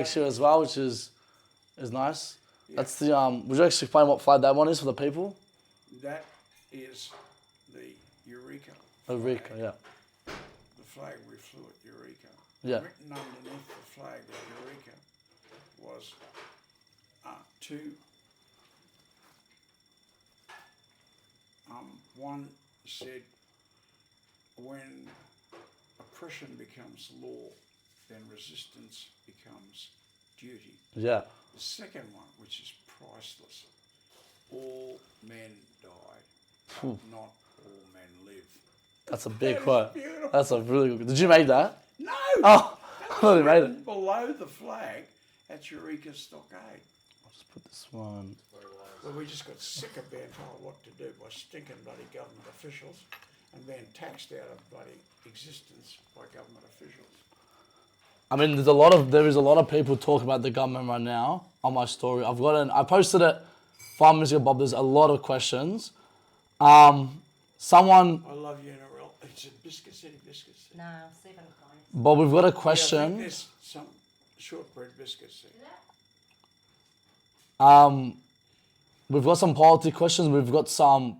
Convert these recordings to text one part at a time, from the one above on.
here as well, which is nice. Yeah. That's the Would you actually explain what flag that one is for the people? That is the Eureka. Eureka, flag. yeah. The flag we flew at Eureka. Yeah. Written underneath the flag at Eureka was two. One said, when oppression becomes law, then resistance becomes duty. Yeah. The second one, which is priceless, all men died, but not all men live. That's a big That is quote. beautiful. That's a really good. Did you make that? No! Oh, I That thought you was made written it. below the flag at Eureka Stockade. I'll just put this one. Well, we just got sick of being told what to do by stinking bloody government officials and being taxed out of bloody existence by government officials. I mean, there is a lot of people talking about the government right now on my story. I posted it 5 minutes ago, Bob. There's a lot of questions. Someone, I love you, Narelle. It's a Biscuit City, Biscuit City. No, Stephen Collins. Bob, we've got a Yeah, I question. think there's some shortbread biscuits there. We've got some policy questions. We've got some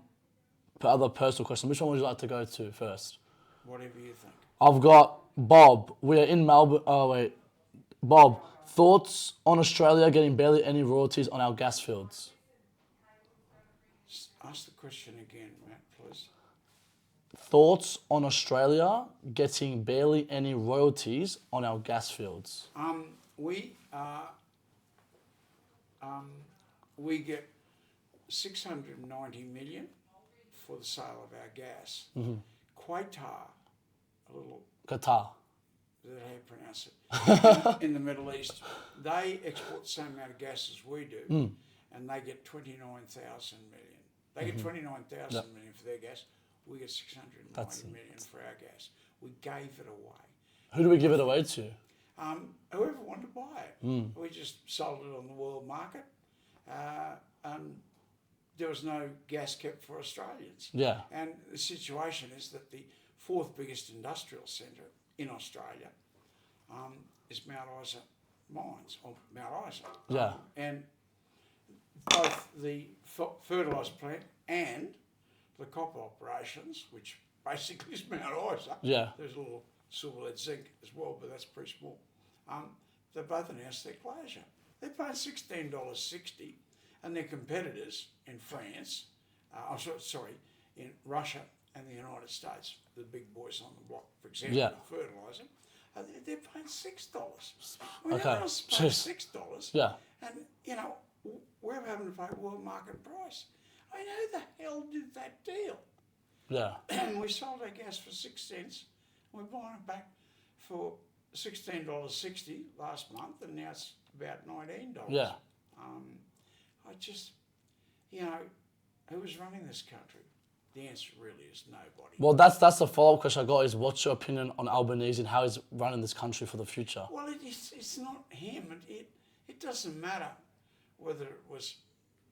other personal questions. Which one would you like to go to first? Whatever you think. I've got Bob. We are in Melbourne. Oh, wait. Bob, thoughts on Australia getting barely any royalties on our gas fields? Ask the question again, Matt, please. Thoughts on Australia getting barely any royalties on our gas fields? We get 690 million for the sale of our gas. Qatar, a little, Qatar. is that how you pronounce it? In the Middle East, they export the same amount of gas as we do, and they get 29,000 million. They get 29,000 million for their gas. We get 690 million for our gas. We gave it away. Who do we give it away to? Whoever wanted to buy it. We just sold it on the world market. There was no gas kept for Australians. Yeah. And the situation is that the fourth biggest industrial centre in Australia is Mount Isa Mines, or Mount Isa. Yeah. And both the fertiliser plant and the copper operations, which basically is Mount Isa. Yeah. There's a little silver lead zinc as well, but that's pretty small. They both announced their closure. They're paying $16.60, and their competitors in France, in Russia and the United States, the big boys on the block, for example, fertiliser, they're paying $6. Okay. Else paying $6. Yeah. And, we're having to pay world market price. I mean, who the hell did that deal? Yeah. And we sold our gas for 6 cents. We're buying it back for $16.60 last month, and now it's about $19. Yeah. I just, who is running this country? The answer really is nobody. Well, that's the follow-up question I got is, what's your opinion on Albanese and how he's running this country for the future? Well, it's not him. It doesn't matter whether it was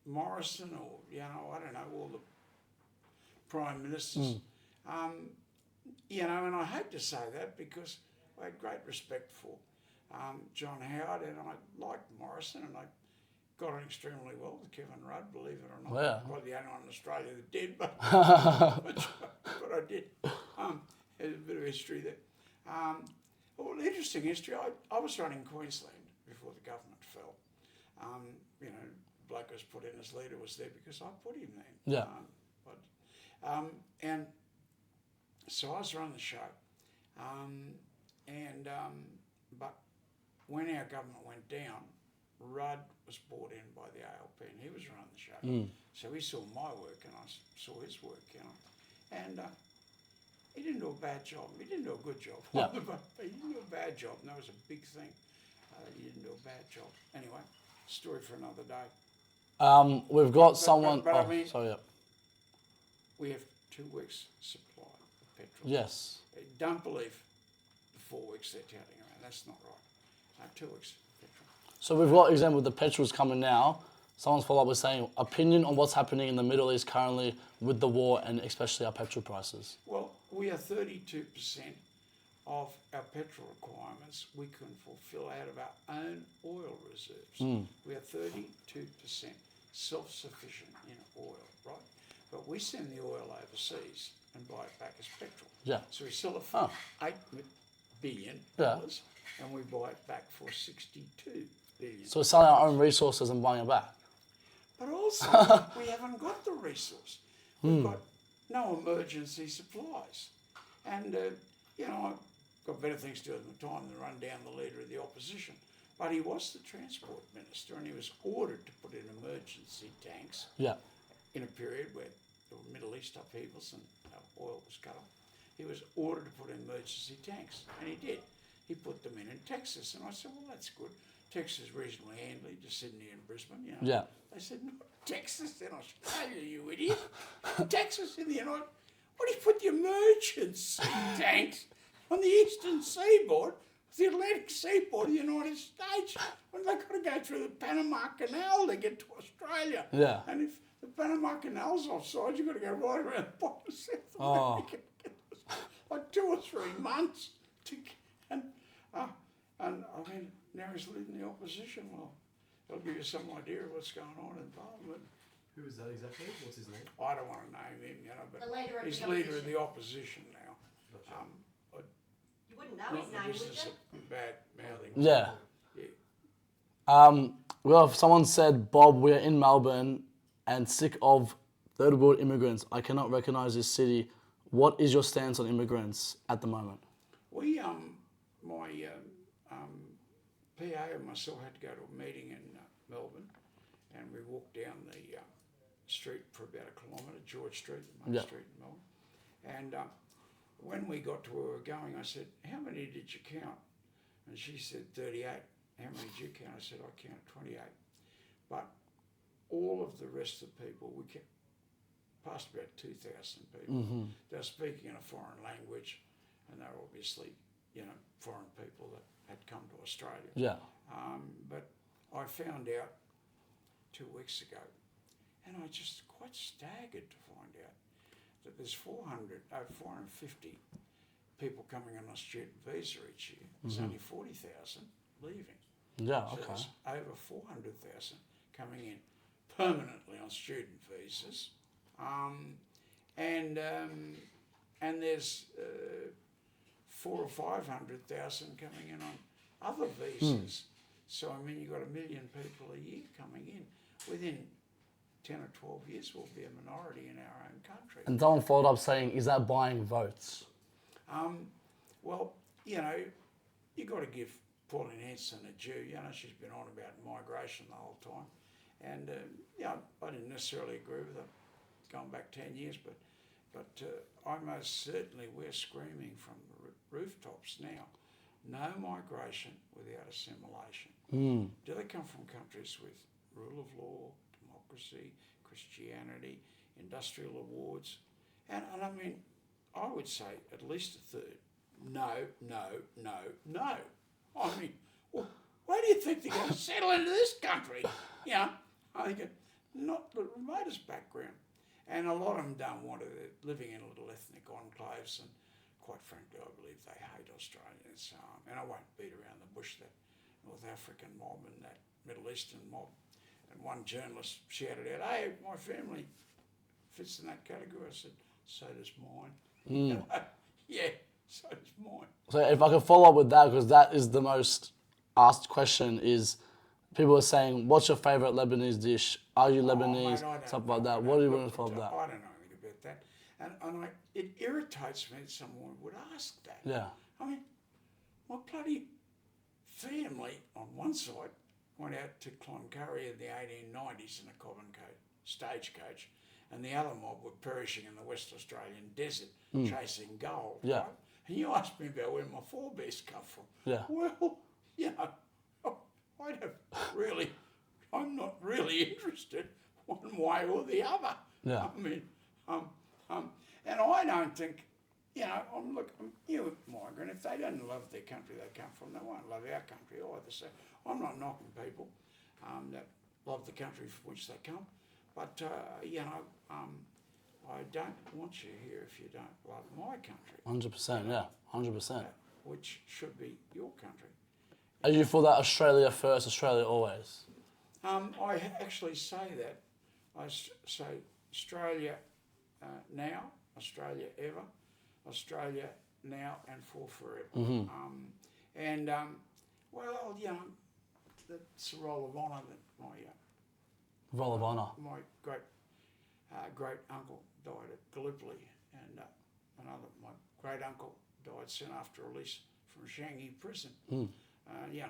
Morrison or, I don't know, all the prime ministers. And I hate to say that because I had great respect for John Howard, and I liked Morrison, and I got on extremely well with Kevin Rudd, believe it or not. Yeah. Probably the only one in Australia that did, but I did. There's a bit of history there. Well, interesting history. I was running Queensland before the government fell. Bloke was put in as leader was there because I put him there. Yeah. And so I was running the show. But when our government went down, Rudd was brought in by the ALP, and he was running the show. So he saw my work, and I saw his work, And he didn't do a bad job. He didn't do a good job. Yeah. But he didn't do a bad job, and that was a big thing. He didn't do a bad job. Anyway, story for another day. We've got someone... but I mean, sorry, yeah. We have 2 weeks supply of petrol. Yes. Don't believe the 4 weeks they're touting around. That's not right. 2 weeks petrol. So we've got example, the petrol's coming now. Someone's follow-up was saying, opinion on what's happening in the Middle East currently with the war and especially our petrol prices. Well, we are 32% of our petrol requirements we can fulfil out of our own oil reserves. We are 32% self-sufficient in oil, right? But we send the oil overseas and buy it back as petrol. Yeah. So we sell it for $8 billion, and we buy it back for $62 billion. So we're selling our own resources and buying it back. But also, we haven't got the resource. We've got no emergency supplies. And, I've got better things to do at the time than run down the leader of the opposition. But he was the transport minister, and he was ordered to put in emergency tanks in a period where there were Middle East upheavals and oil was cut off. He was ordered to put in emergency tanks, and he did. He put them in Texas, and I said, well, that's good. Texas is reasonably handy to Sydney and Brisbane, They said, not Texas in Australia, you idiot. Texas in the United... What do you put the emergency tanks on the eastern seaboard, the Atlantic seaboard of the United States, when they've got to go through the Panama Canal to get to Australia? Yeah. And if the Panama Canal's offside, you've got to go right around the bottom of South America. Like 2 or 3 months to... And I mean, now he's leading the opposition. Well, that'll give you some idea of what's going on in Parliament. Who is that exactly? What's his name? I don't want to name him, but The leader of he's the leader of opposition. the opposition now. You wouldn't know Not his in the name, would business you? of bad mouthing. Yeah. Yeah. Well, someone said, Bob, we're in Melbourne and sick of third world immigrants. I cannot recognise this city. What is your stance on immigrants at the moment? We, my PA and myself had to go to a meeting in Melbourne, and we walked down the street for about a kilometre, George Street, the main street in Melbourne. And when we got to where we were going, I said, how many did you count? And she said 38. How many did you count? I said, I counted 28. But all of the rest of the people, we passed about 2,000 people. They were speaking in a foreign language, and they were obviously, foreign people that had come to Australia. Yeah. But I found out 2 weeks ago, and I just quite staggered to find out that there's 450 people coming on a student visa each year. There's only 40,000 leaving. Yeah, So okay. there's over 400,000 coming in permanently on student visas. And there's 400,000 or 500,000 coming in on other visas. So, I mean, you've got 1 million people a year coming in. Within 10 or 12 years, we'll be a minority in our own country. And someone followed up saying, is that buying votes? Well, you've got to give Pauline Hanson a due. She's been on about migration the whole time. And, I didn't necessarily agree with her going back 10 years, but I most certainly, we're screaming from the rooftops now, no migration without assimilation. Do they come from countries with rule of law, democracy, Christianity, industrial awards? And I mean, I would say at least a third. No. I mean, where do you think they're going to settle into this country? I think not the remotest background. And a lot of them don't want to. They're living in little ethnic enclaves, and quite frankly, I believe they hate Australians. And I won't beat around the bush, that North African mob and that Middle Eastern mob. And one journalist shouted out, hey, my family fits in that category. I said, so does mine. Yeah, so does mine. So if I could follow up with that, because that is the most asked question, is people are saying, what's your favourite Lebanese dish? Are you Lebanese? Mate, Stuff like that. What do you want to follow up that? I don't know anything about that. And it irritates me that someone would ask that. Yeah. I mean, my bloody family on one side went out to Cloncurry in the 1890s in a Cobb and Co stagecoach, and the other mob were perishing in the West Australian desert chasing gold. Yeah. Right? And you asked me about where my forebears come from. Yeah. Well, I'm not really interested one way or the other. Yeah. I mean, and I don't think, I'm you migrant. If they don't love their country they come from, they won't love our country either. So I'm not knocking people that love the country from which they come, but I don't want you here if you don't love my country. 100%, yeah, 100%. which should be your country. Are you for that Australia first, Australia always? I actually say that. Say Australia now, Australia ever, Australia now and for forever. Well, you know, that's a roll of honour that Roll of honour. my great uncle died at Gallipoli, and my great uncle died soon after release from Shanghai prison. You know,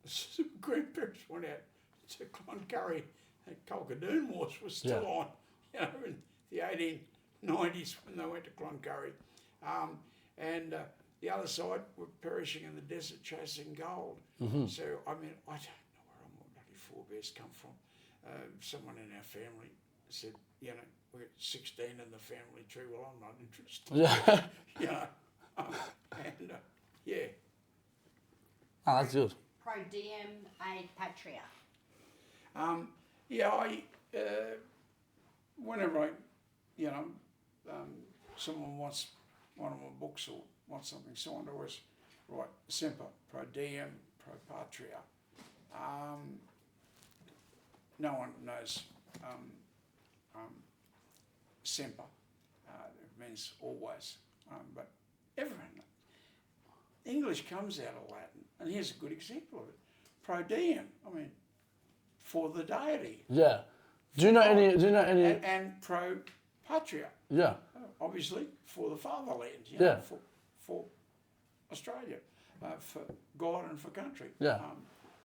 some grandparents went out to Cloncurry, and Colquhoun Wars was still on, you know, in the 1890s when they went to Cloncurry. And the other side were perishing in the desert chasing gold. So, I mean, I don't know where my bloody forebears come from. Someone in our family said, you know, we're 16 in the family tree. Well, I'm not interested. Yeah. You know, yeah. Oh, that's good. Pro diem ad patria. Yeah, whenever I, you know, someone wants one of my books or wants something signed, I always write Semper, Pro Diem, Pro Patria. No one knows Semper. It means always, but everyone knows. English comes out of Latin, and here's a good example of it. Pro Diem, I mean, for the deity. Yeah. Do you know any? And pro patria, Yeah. obviously for the fatherland. You Yeah. know, for Australia, for God and for country. Yeah.